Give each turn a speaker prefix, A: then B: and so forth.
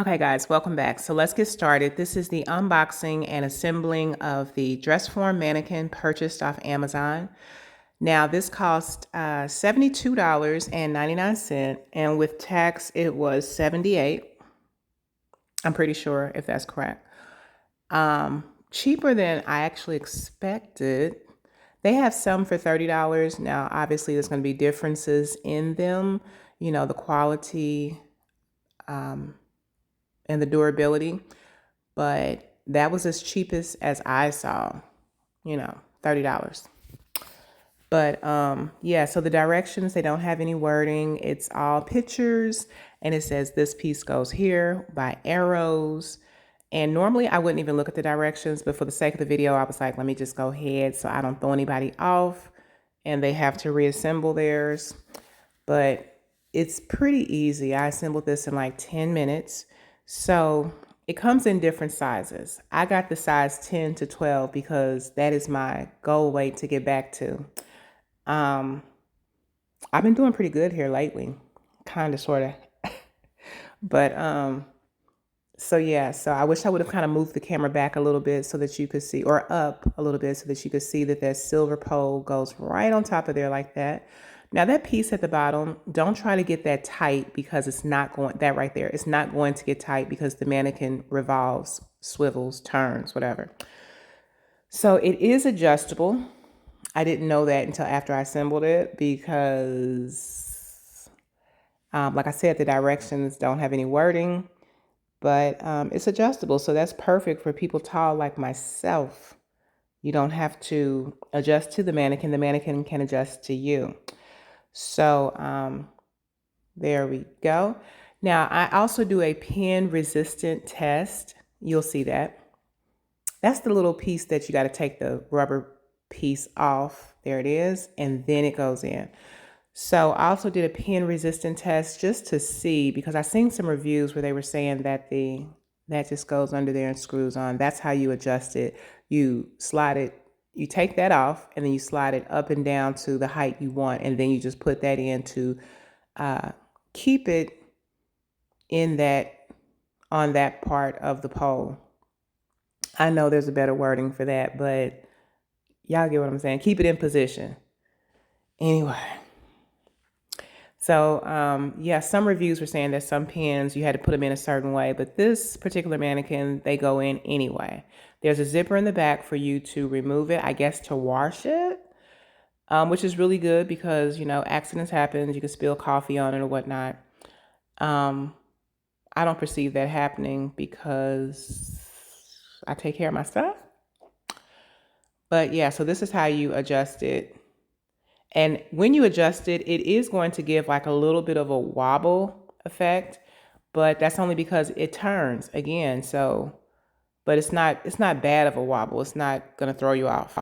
A: Okay guys, welcome back. So let's get started. This is the unboxing and assembling of the dress form mannequin purchased off Amazon. Now this cost $72.99 and with tax it was $78. I'm pretty sure if that's correct. Cheaper than I actually expected. They have some for $30. Now obviously there's going to be differences in them, you know, the quality and the durability. But that was as cheapest as I saw, you know, $30. But yeah, so the directions, they don't have any wording. It's all pictures and it says this piece goes here by arrows. And normally I wouldn't even look at the directions, but for the sake of the video, I was like, let me just go ahead so I don't throw anybody off and they have to reassemble theirs. But it's pretty easy. I assembled this in like 10 minutes. So it comes in different sizes. I got the size 10 to 12 because that is my goal weight to get back to. I've been doing pretty good here lately, kind of, sort of. But so yeah, so I wish I would have kind of moved the camera back a little bit so that you could see, or up a little bit so that you could see that that silver pole goes right on top of there like that. Now that piece at the bottom, don't try to get that tight because it's not going, that right there, it's not going to get tight because the mannequin revolves, swivels, turns, whatever. So it is adjustable. I didn't know that until after I assembled it because, like I said, the directions don't have any wording, but it's adjustable. So that's perfect for people tall like myself. You don't have to adjust to the mannequin can adjust to you. So there we go. Now I also do a pin resistant test. You'll see that. That's the little piece that you got to take the rubber piece off. There it is. And then it goes in. So I also did a pin resistant test just to see, because I've seen some reviews where they were saying that that just goes under there and screws on. That's how you adjust it. You slide it, you take that off and then you slide it up and down to the height you want. And then you just put that in to keep it in that, on that part of the pole. I know there's a better wording for that, but y'all get what I'm saying. Keep it in position. Anyway. So yeah, some reviews were saying that some pins, you had to put them in a certain way, but this particular mannequin, they go in anyway. There's a zipper in the back for you to remove it, I guess to wash it, which is really good because, you know, accidents happen. You can spill coffee on it or whatnot. I don't perceive that happening because I take care of my stuff. But yeah, so this is how you adjust it. And when you adjust it, it is going to give like a little bit of a wobble effect, but that's only because it turns again. So, but it's not bad of a wobble. It's not going to throw you off.